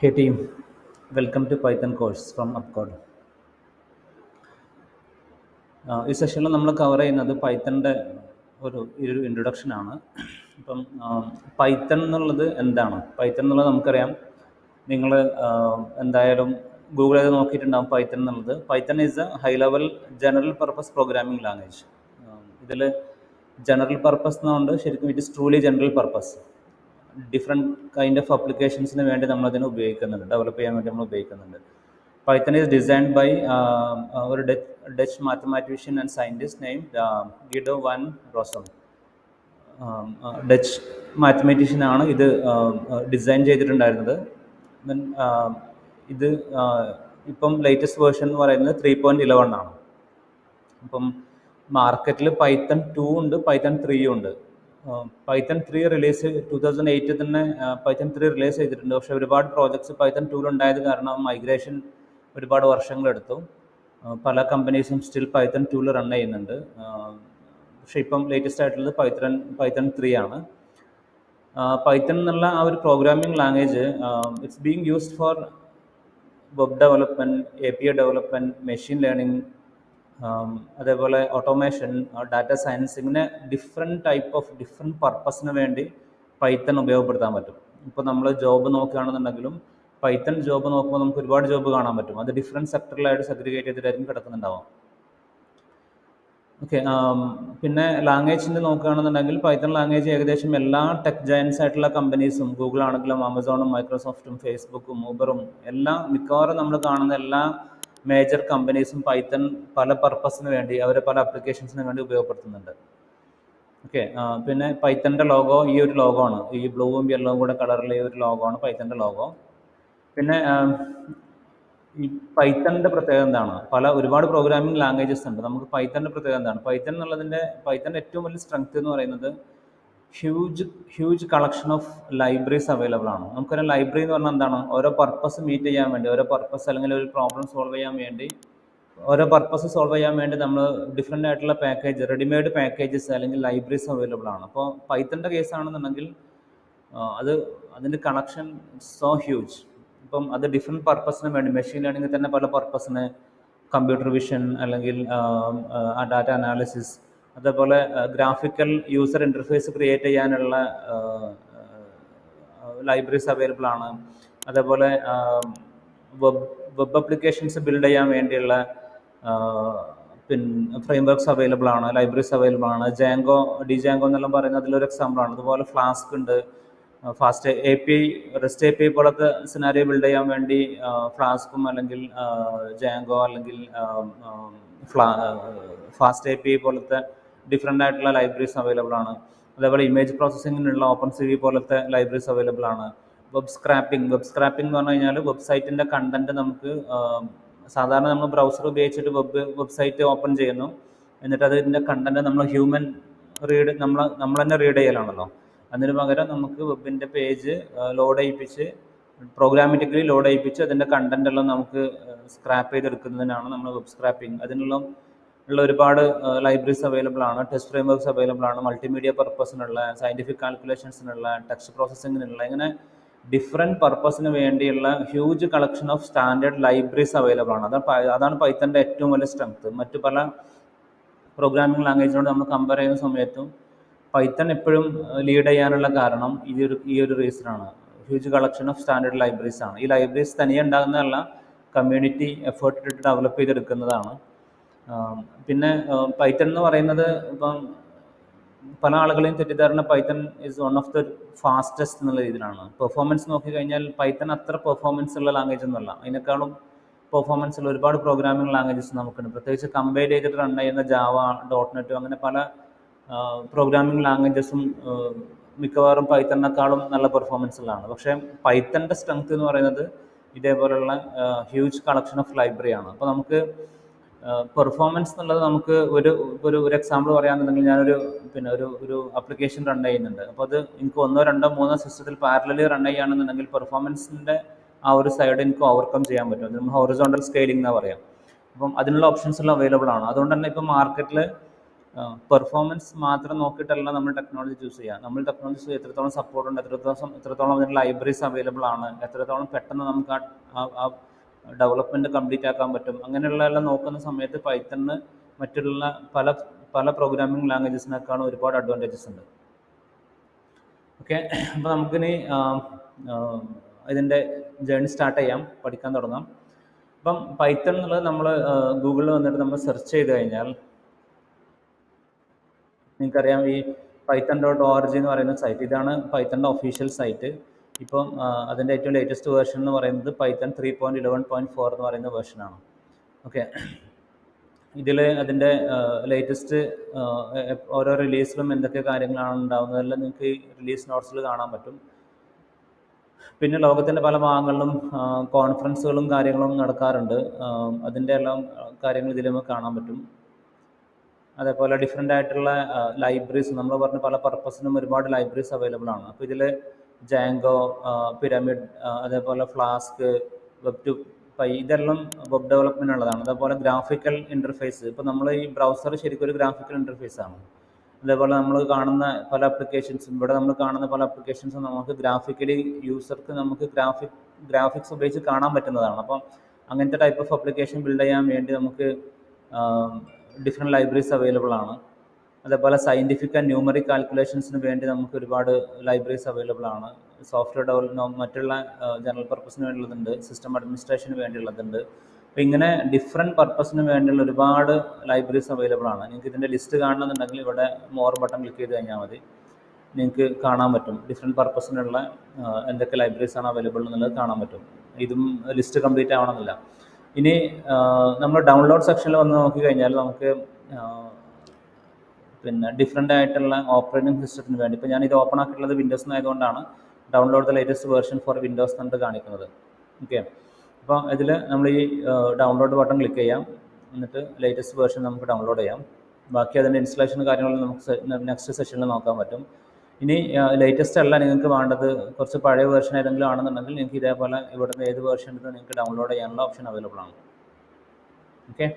Hey team, welcome to Python course from Upcode. ഈ സെഷനിൽ നമ്മൾ കവർ ചെയ്യുന്നത് പൈത്തണിൻ്റെ ഒരു ഇൻട്രൊഡക്ഷൻ ആണ്. ഇപ്പം പൈത്തൺ എന്നുള്ളത് എന്താണ്? പൈത്തൺ എന്നുള്ളത് നമുക്കറിയാം. നിങ്ങൾ എന്തായാലും ഗൂഗിൾ ചെയ്ത് നോക്കിയിട്ടുണ്ടാകും പൈത്തൺ എന്നുള്ളത്. Python is a high level general purpose programming language. ഇതിൽ ജനറൽ പർപ്പസ് എന്നുകൊണ്ട് ശരിക്കും it is truly general purpose. Different kind of അപ്ലിക്കേഷൻസിന് വേണ്ടി നമ്മളതിനെ ഉപയോഗിക്കുന്നുണ്ട്, ഡെവലപ്പ് ചെയ്യാൻ വേണ്ടി നമ്മൾ ഉപയോഗിക്കുന്നുണ്ട്. Python is designed by a Dutch mathematician and scientist named Guido van Rossum. Dutch മാത്തമാറ്റീഷ്യനാണ് ഇത് ഡിസൈൻ ചെയ്തിട്ടുണ്ടായിരുന്നത്. ഇത് ഇപ്പം ലേറ്റസ്റ്റ് വേർഷൻ എന്ന് പറയുന്നത് 3.11 ആണ്. അപ്പം മാർക്കറ്റിൽ പൈത്തൺ 2 ഉണ്ട്, പൈത്തൺ 3 ഉണ്ട്. പൈത്തൺ 3 റിലീസ് 2008 തന്നെ പൈത്തൺ 3 റിലീസ് ചെയ്തിട്ടുണ്ട്. പക്ഷേ ഒരുപാട് പ്രോജക്ട്സ് പൈത്തൺ 2 ഉണ്ടായത് കാരണം മൈഗ്രേഷൻ ഒരുപാട് വർഷങ്ങളെടുത്തു. പല കമ്പനീസും സ്റ്റിൽ പൈത്തൺ 2 റൺ ചെയ്യുന്നുണ്ട്. പക്ഷേ ഇപ്പം ലേറ്റസ്റ്റ് ആയിട്ടുള്ളത് പൈത്തൺ 3 ആണ്. പൈത്തൺ എന്നുള്ള ആ ഒരു programming language it's being used for web development, API development, machine learning, അതേപോലെ ഓട്ടോമേഷൻ, ഡാറ്റ സയൻസ്, ഇങ്ങനെ ഡിഫറെൻറ്റ് പർപ്പസിന് വേണ്ടി പൈത്തൺ ഉപയോഗപ്പെടുത്താൻ പറ്റും. ഇപ്പോൾ നമ്മൾ ജോബ് നോക്കുകയാണെന്നുണ്ടെങ്കിലും പൈത്തൺ ജോബ് നോക്കുമ്പോൾ നമുക്ക് ഒരുപാട് ജോബ് കാണാൻ പറ്റും. അത് ഡിഫറെൻറ്റ് സെക്ടറിലായിട്ട് സെഗ്രിഗേറ്റ് ചെയ്തിട്ടായിരിക്കും കിടക്കുന്നുണ്ടാവാം. ഓക്കെ, പിന്നെ ലാംഗ്വേജിൻ്റെ നോക്കുകയാണെന്നുണ്ടെങ്കിൽ പൈത്തൺ ലാംഗ്വേജ് ഏകദേശം എല്ലാ ടെക് ജയൻസ് ആയിട്ടുള്ള കമ്പനീസും, ഗൂഗിൾ ആണെങ്കിലും ആമസോണും മൈക്രോസോഫ്റ്റും ഫേസ്ബുക്കും ഊബറും എല്ലാം മിക്കവാറും നമ്മൾ കാണുന്ന എല്ലാ മേജർ കമ്പനീസും പൈത്തൺ പല പർപ്പസിന് വേണ്ടി അവരെ പല ആപ്ലിക്കേഷൻസിന് വേണ്ടി ഉപയോഗപ്പെടുത്തുന്നുണ്ട്. ഓക്കെ, പിന്നെ പൈത്തൻ്റെ ലോഗോ ഈ ഒരു ലോഗോ ആണ്. ഈ ബ്ലൂവും യെല്ലോവും കൂടെ കളറിൽ ഈ ഒരു ലോഗോ ആണ് പൈത്തൻ്റെ ലോഗോ. പിന്നെ ഈ പൈത്തണിൻ്റെ പ്രത്യേകത എന്താണ്? ഒരുപാട് പ്രോഗ്രാമിംഗ് ലാംഗ്വേജസ് ഉണ്ട്. നമുക്ക് പൈത്തണിൻ്റെ പ്രത്യേകത എന്താണ്? പൈത്തണിൻ്റെ ഏറ്റവും വലിയ സ്ട്രെങ്ത് എന്ന് പറയുന്നത് huge collection of libraries available ആണ്. നമുക്കറിയാം ലൈബ്രറി എന്ന് പറഞ്ഞാൽ എന്താണ്? ഓരോ പർപ്പസ് മീറ്റ് ചെയ്യാൻ വേണ്ടി, ഓരോ പർപ്പസ് അല്ലെങ്കിൽ ഒരു പ്രോബ്ലം സോൾവ് ചെയ്യാൻ വേണ്ടി നമ്മൾ ഡിഫറെൻ്റ് ആയിട്ടുള്ള റെഡിമെയ്ഡ് പാക്കേജസ് അല്ലെങ്കിൽ ലൈബ്രറീസ് അവൈലബിൾ ആണ്. അപ്പോൾ പൈത്തണിൻ്റെ കേസ് ആണെന്നുണ്ടെങ്കിൽ അതിൻ്റെ കണക്ഷൻ സോ ഹ്യൂജ്. ഇപ്പം അത് ഡിഫറെൻറ്റ് പർപ്പസിന് വേണ്ടി, മെഷീൻ ലേണിംഗിൽ തന്നെ പല പർപ്പസിന്, കമ്പ്യൂട്ടർ വിഷൻ അല്ലെങ്കിൽ ഡാറ്റ അനാലിസിസ്, അതേപോലെ ഗ്രാഫിക്കൽ യൂസർ ഇൻ്റർഫേസ് ക്രിയേറ്റ് ചെയ്യാനുള്ള ലൈബ്രറീസ് അവൈലബിൾ ആണ്. അതേപോലെ വെബ് ആപ്ലിക്കേഷൻസ് ബിൽഡ് ചെയ്യാൻ വേണ്ടിയുള്ള ഫ്രെയിംവർക്ക്സ് അവൈലബിൾ ആണ്, ലൈബ്രറീസ് അവൈലബിൾ ആണ്. ഡിജാങ്കോ എന്നെല്ലാം പറയുന്നത് അതിലൊരു എക്സാമ്പിളാണ്. അതുപോലെ ഫ്ലാസ്ക് ഉണ്ട്, ഫാസ്റ്റ് REST API പോലത്തെ സിനാരിയോ ബിൽഡ് ചെയ്യാൻ വേണ്ടി ഫ്ലാസ്കും അല്ലെങ്കിൽ ജാങ്കോ അല്ലെങ്കിൽ ഫാസ്റ്റ് API പോലത്തെ ഡിഫറെൻ്റ് ആയിട്ടുള്ള ലൈബ്രറീസ് അവൈലബിൾ ആണ്. അതേപോലെ ഇമേജ് പ്രോസസ്സിങ്ങിനുള്ള OpenCV പോലത്തെ ലൈബ്രറീസ് അവൈലബിൾ ആണ്. വെബ് സ്ക്രാപ്പിംഗ് എന്ന് പറഞ്ഞു കഴിഞ്ഞാൽ വെബ്സൈറ്റിൻ്റെ കണ്ടന്റ് നമുക്ക് സാധാരണ നമ്മൾ ബ്രൗസർ ഉപയോഗിച്ചിട്ട് വെബ്സൈറ്റ് ഓപ്പൺ ചെയ്യുന്നു, എന്നിട്ട് അതിൻ്റെ കണ്ടന്റ് നമ്മൾ നമ്മൾ തന്നെ റീഡ് ചെയ്യലാണല്ലോ. അതിന് പകരം നമുക്ക് വെബിൻ്റെ പേജ് പ്രോഗ്രാമാറ്റിക്കലി ലോഡ് ചെയ്യിപ്പിച്ച് അതിൻ്റെ കണ്ടന്റ് എല്ലാം നമുക്ക് സ്ക്രാപ്പ് ചെയ്തെടുക്കുന്നതിനാണ് നമ്മൾ വെബ് സ്ക്രാപ്പിംഗ്. ഉള്ള ഒരുപാട് ലൈബ്രറീസ് അവൈലബിൾ ആണ്. ടെസ്റ്റ് ഫ്രെയിംവർക്ക്സ് അവൈലബിൾ ആണ്. മൾട്ടിമീഡിയ പർപ്പസിനുള്ള, സയൻറ്റിഫിക് കാൽക്കുലേഷൻസിനുള്ള, ടെക്സ്റ്റ് പ്രോസസ്സിങ്ങിനുള്ള, ഇങ്ങനെ ഡിഫറെൻറ്റ് പർപ്പസിന് വേണ്ടിയുള്ള huge collection of standard libraries available ആണ്. അതാണ് പൈത്തൻ്റെ ഏറ്റവും വലിയ സ്ട്രെങ്ത്. മറ്റു പല പ്രോഗ്രാമിംഗ് ലാംഗ്വേജിനോട് നമ്മൾ കമ്പയർ ചെയ്യുന്ന സമയത്തും പൈത്തൺ എപ്പോഴും ലീഡ് ചെയ്യാനുള്ള കാരണം ഈ ഒരു റീസണാണ്. Huge collection of standard libraries ആണ്. ഈ ലൈബ്രറീസ് തനിയെ ഉണ്ടാകുന്നതല്ല, കമ്മ്യൂണിറ്റി എഫേർട്ട് ഇട്ടിട്ട് ഡെവലപ്പ് ചെയ്തെടുക്കുന്നതാണ്. പിന്നെ പൈത്തൺ എന്ന് പറയുന്നത് ഇപ്പം പല ആളുകളെയും തെറ്റിദ്ധാരണ python is one of the fastest എന്നുള്ള രീതിയിലാണ്. പെർഫോമൻസ് നോക്കിക്കഴിഞ്ഞാൽ പൈത്തൺ അത്ര പെർഫോമൻസ് ഉള്ള ലാംഗ്വേജ് ഒന്നുമല്ല. അതിനേക്കാളും പെർഫോമൻസ് ഉള്ള ഒരുപാട് പ്രോഗ്രാമിംഗ് ലാംഗ്വേജസ് നമുക്കുണ്ട്. പ്രത്യേകിച്ച് കമ്പൈൽ ചെയ്തിട്ട് റൺ ചെയ്യുന്ന ജാവ, .NET, അങ്ങനെ പല പ്രോഗ്രാമിംഗ് ലാംഗ്വേജസും മിക്കവാറും പൈത്തണിനേക്കാളും നല്ല പെർഫോമൻസിലാണ്. പക്ഷേ പൈത്തണിൻ്റെ സ്ട്രെങ്ത് എന്ന് പറയുന്നത് ഇതേപോലുള്ള ഹ്യൂജ് കളക്ഷൻ ഓഫ് ലൈബ്രറിയാണ്. അപ്പോൾ നമുക്ക് പെർഫോമൻസ് എന്നുള്ളത് നമുക്ക് ഒരു എക്സാമ്പിൾ പറയുകയാണെന്നുണ്ടെങ്കിൽ ഒരു ആപ്ലിക്കേഷൻ റൺ ചെയ്യുന്നുണ്ട്. അപ്പോൾ അത് എനിക്ക് 1, 2, 3 സിസ്റ്റത്തിൽ പാരലലി റൺ ചെയ്യുകയാണെന്നുണ്ടെങ്കിൽ പെർഫോമൻസിൻ്റെ ആ ഒരു സൈഡ് എനിക്ക് ഓവർകം ചെയ്യാൻ പറ്റും. അത് നമ്മൾ ഹൊറിസോണ്ടൽ സ്കെയിലിംഗ് എന്ന് പറയാം. അപ്പം അതിനുള്ള ഓപ്ഷൻസ് എല്ലാം അവൈലബിൾ ആണ്. അതുകൊണ്ട് തന്നെ ഇപ്പം മാർക്കറ്റിൽ പെർഫോമൻസ് മാത്രം നോക്കിയിട്ടല്ല നമ്മൾ ടെക്നോളജി ചൂസ് ചെയ്യുക. നമ്മൾ ടെക്നോളജി എത്രത്തോളം സപ്പോർട്ട് ഉണ്ട്, എത്രത്തോളം അതിന് ലൈബ്രറീസ് അവൈലബിൾ ആണ്, എത്രത്തോളം പെട്ടെന്ന് നമുക്ക് ആ ഡെവലപ്മെൻറ്റ് കംപ്ലീറ്റ് ആക്കാൻ പറ്റും, അങ്ങനെയുള്ള എല്ലാം നോക്കുന്ന സമയത്ത് പൈത്തണിന് മറ്റുള്ള പല പല പ്രോഗ്രാമിംഗ് ലാംഗ്വേജസിനേക്കാളും ഒരുപാട് അഡ്വാൻറ്റേജസ് ഉണ്ട്. ഓക്കെ, അപ്പോൾ നമുക്കിനി ഇതിൻ്റെ ജേർണി സ്റ്റാർട്ട് ചെയ്യാം, പഠിക്കാൻ തുടങ്ങാം. അപ്പം പൈത്തൺ എന്നുള്ളത് നമ്മൾ ഗൂഗിളിൽ വന്നിട്ട് നമ്മൾ സെർച്ച് ചെയ്ത് കഴിഞ്ഞാൽ നിങ്ങൾക്കറിയാം ഈ python.org എന്ന് പറയുന്ന സൈറ്റ്, ഇതാണ് പൈത്തണിൻ്റെ ഒഫീഷ്യൽ സൈറ്റ്. ഇപ്പം അതിൻ്റെ ഏറ്റവും ലേറ്റസ്റ്റ് വേർഷൻ എന്ന് പറയുന്നത് പൈത്തൺ 3.11.4 എന്ന് പറയുന്ന വേർഷനാണ്. ഓക്കെ, ഇതിൽ അതിൻ്റെ ലേറ്റസ്റ്റ് ഓരോ റിലീസിലും എന്തൊക്കെ കാര്യങ്ങളാണ് ഉണ്ടാകുന്നതെല്ലാം നിങ്ങൾക്ക് ഈ റിലീസ് നോട്ട്സിൽ കാണാൻ പറ്റും. പിന്നെ ലോകത്തിൻ്റെ പല ഭാഗങ്ങളിലും കോൺഫറൻസുകളും കാര്യങ്ങളും നടക്കാറുണ്ട്. അതിൻ്റെ എല്ലാം കാര്യങ്ങൾ ഇതിൽ നമുക്ക് കാണാൻ പറ്റും. അതേപോലെ ഡിഫറെൻ്റ് ആയിട്ടുള്ള ലൈബ്രറീസ്, നമ്മൾ പറഞ്ഞ പല പർപ്പസിനും ഒരുപാട് ലൈബ്രറീസ് അവൈലബിൾ ആണ്. അപ്പോൾ ഇതിൽ ജാങ്കോ, പിരമിഡ്, അതേപോലെ ഫ്ലാസ്ക്, വെബ്2പൈ, ഇതെല്ലാം വെബ് ഡെവലപ്മെൻ്റ് ഉള്ളതാണ്. അതേപോലെ ഗ്രാഫിക്കൽ ഇൻ്റർഫേസ്, ഇപ്പോൾ നമ്മൾ ഈ ബ്രൗസർ ശരിക്കും ഒരു ഗ്രാഫിക്കൽ ഇൻ്റർഫേസ് ആണ്. അതേപോലെ നമ്മൾ കാണുന്ന പല ആപ്ലിക്കേഷൻസും, ഇവിടെ നമ്മൾ കാണുന്ന പല ആപ്ലിക്കേഷൻസും നമുക്ക് ഗ്രാഫിക്കലി യൂസർക്ക് നമുക്ക് ഗ്രാഫിക്സ് ഉപയോഗിച്ച് കാണാൻ പറ്റുന്നതാണ്. അപ്പം അങ്ങനത്തെ ടൈപ്പ് ഓഫ് ആപ്ലിക്കേഷൻ ബിൽഡ് ചെയ്യാൻ വേണ്ടി നമുക്ക് ഡിഫറെൻറ്റ് ലൈബ്രറീസ് അവൈലബിൾ ആണ്. അതേപോലെ സയൻറ്റിഫിക് ആൻഡ് ന്യൂമറിക് കാൽക്കുലേഷൻസിന് വേണ്ടി നമുക്ക് ഒരുപാട് ലൈബ്രറീസ് അവൈലബിൾ ആണ്. സോഫ്റ്റ്വെയർ ഡെവലപ്മെൻറ്റ്, മറ്റുള്ള ജനറൽ പർപ്പസിന് വേണ്ടിയുള്ളതുണ്ട്, സിസ്റ്റം അഡ്മിനിസ്ട്രേഷന് വേണ്ടിയുള്ളതുണ്ട്. അപ്പോൾ ഇങ്ങനെ ഡിഫറെൻറ്റ് പർപ്പസിന് വേണ്ടിയുള്ള ഒരുപാട് ലൈബ്രറീസ് അവൈലബിൾ ആണ്. നിങ്ങൾക്ക് ഇതിൻ്റെ ലിസ്റ്റ് കാണണമെന്നുണ്ടെങ്കിൽ ഇവിടെ മോർ ബട്ടൺ ക്ലിക്ക് ചെയ്ത് കഴിഞ്ഞാൽ മതി, നിങ്ങൾക്ക് കാണാൻ പറ്റും ഡിഫറെൻറ്റ് പർപ്പസിനുള്ള എന്തൊക്കെ ലൈബ്രറീസ് ആണ് അവൈലബിൾ എന്നുള്ളത് കാണാൻ പറ്റും. ഇതും ലിസ്റ്റ് കംപ്ലീറ്റ് ആവണമെന്നില്ല. ഇനി നമ്മൾ ഡൗൺലോഡ് സെക്ഷനിൽ വന്ന് നോക്കിക്കഴിഞ്ഞാൽ നമുക്ക് പിന്നെ ഡിഫറെൻ്റ് ആയിട്ടുള്ള ഓപ്പറേറ്റിംഗ് സിസ്റ്റത്തിന് വേണ്ടി, ഇപ്പോൾ ഞാനിത് ഓപ്പൺ ആക്കിയിട്ടുള്ളത് വിൻഡോസ് ആയതുകൊണ്ടാണ് download the latest version for Windows എന്നിട്ട് കാണിക്കുന്നത്. ഓക്കെ, അപ്പോൾ ഇതിൽ നമ്മൾ ഈ ഡൗൺലോഡ് ബട്ടൺ ക്ലിക്ക് ചെയ്യാം, എന്നിട്ട് ലേറ്റസ്റ്റ് വേർഷൻ നമുക്ക് ഡൗൺലോഡ് ചെയ്യാം. ബാക്കി അതിൻ്റെ ഇൻസ്റ്റലേഷൻ കാര്യങ്ങളും നമുക്ക് നെക്സ്റ്റ് സെഷനിൽ നോക്കാൻ പറ്റും. ഇനി ലേറ്റസ്റ്റ് അല്ല നിങ്ങൾക്ക് വേണ്ടത്, കുറച്ച് പഴയ വേർഷൻ ഏതെങ്കിലും ആണെന്നുണ്ടെങ്കിൽ നിങ്ങൾക്ക് ഇതേപോലെ ഇവിടുന്ന് ഏത് വേർഷൻ എടുത്ത് നിങ്ങൾക്ക് ഡൗൺലോഡ് ചെയ്യാനുള്ള ഓപ്ഷൻ അവൈലബിൾ ആണ്. ഓക്കെ.